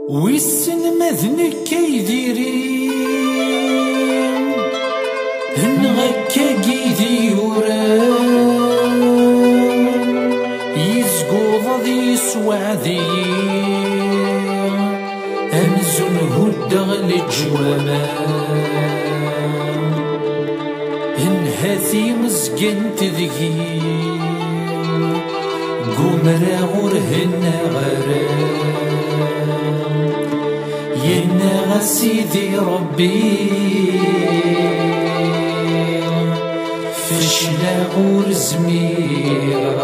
ويسن مذنك يديرين هنغكا قيدي يوران يزقوض ذي سوعدي أمزن هدغ للجوامان هنهاثي مزقن تذكي قمرا غرهن غرام ينا سيدي ربي فشلا غور زمير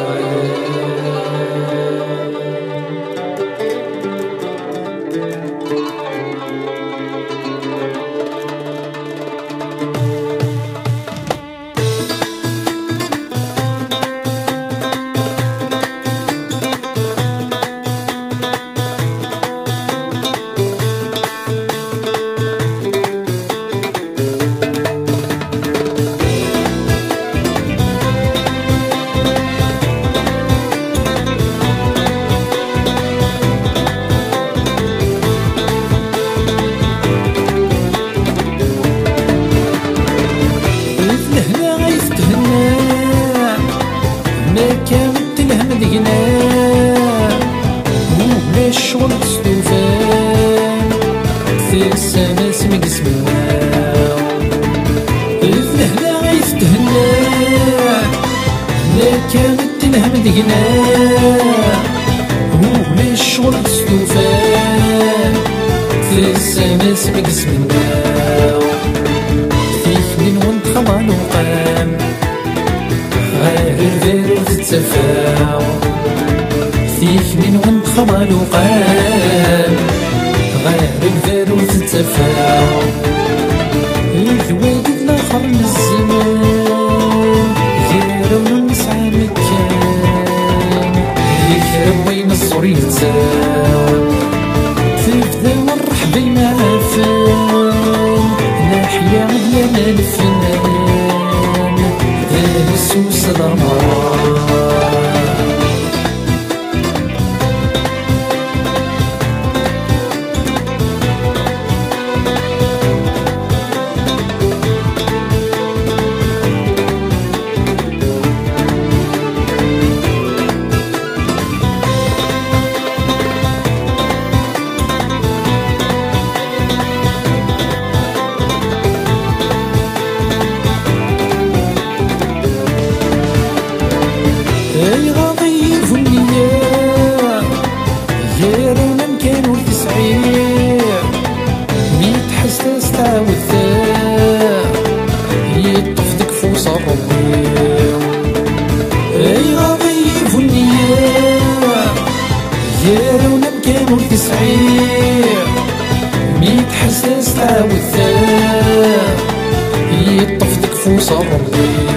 كانت الهم دينا ولا الشغل تستوفان في السما سمك سمنا الهلا غيث تهنا لا كانت الهم دينا ولا الشغل تستوفان في السما سمك سمنا فيك من وانت خمان وقام غير الفيرو تتفاو فيك من وانت خمال وقام غير الفيرو تتفاو الجواد الاخر من الزمان غير ونسعى مكان يكرم وين الصور يتساو تبدا والرحبة ما فان ناحية مليانة الفنان السوس ضمان اي غضيف النية غيرنا مكانو التسعير ميت حساس تعاود ثاء يطفدك فوس الربيع اي غضيف النية غيرنا مكانو التسعير ميت حساس تعاود ثاء يطفدك فوس الربيع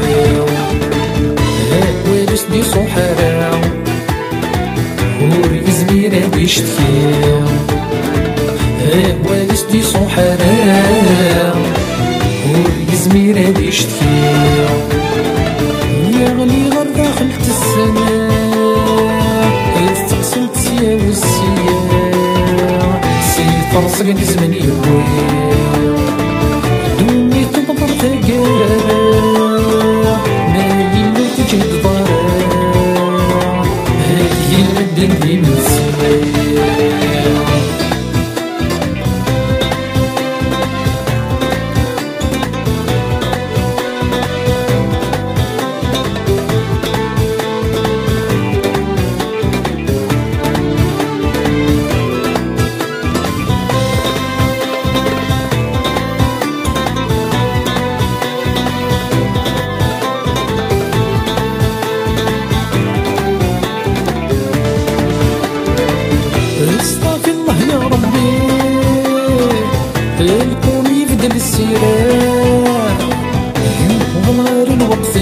دي صحراء هوري زميرة بيشتكي والش دي صحراء هوري زميرة بيشتكي يغلي غير داخل السماء استقسمت سيا والسيا سي فرصك نزمن يبوي دوني تضبط تقارا ما يلو تجهد ضرا دندي من السماء استغفر الله يا ربي الكون يبدل السيرة وغمار الوقت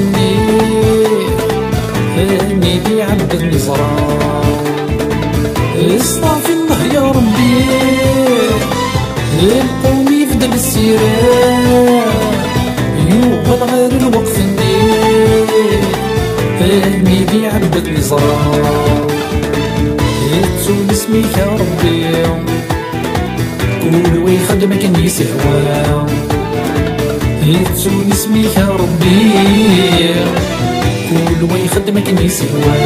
الني دي عبد النصران استغفر الله يا ربي الكون يبدل السيرة وغمار الوقت الني دي عبد النصران تسول اسمك يا ربي كل ويخدم كان يسهوى يتسون اسميك يا ربي كل ويخدم كان يسهوى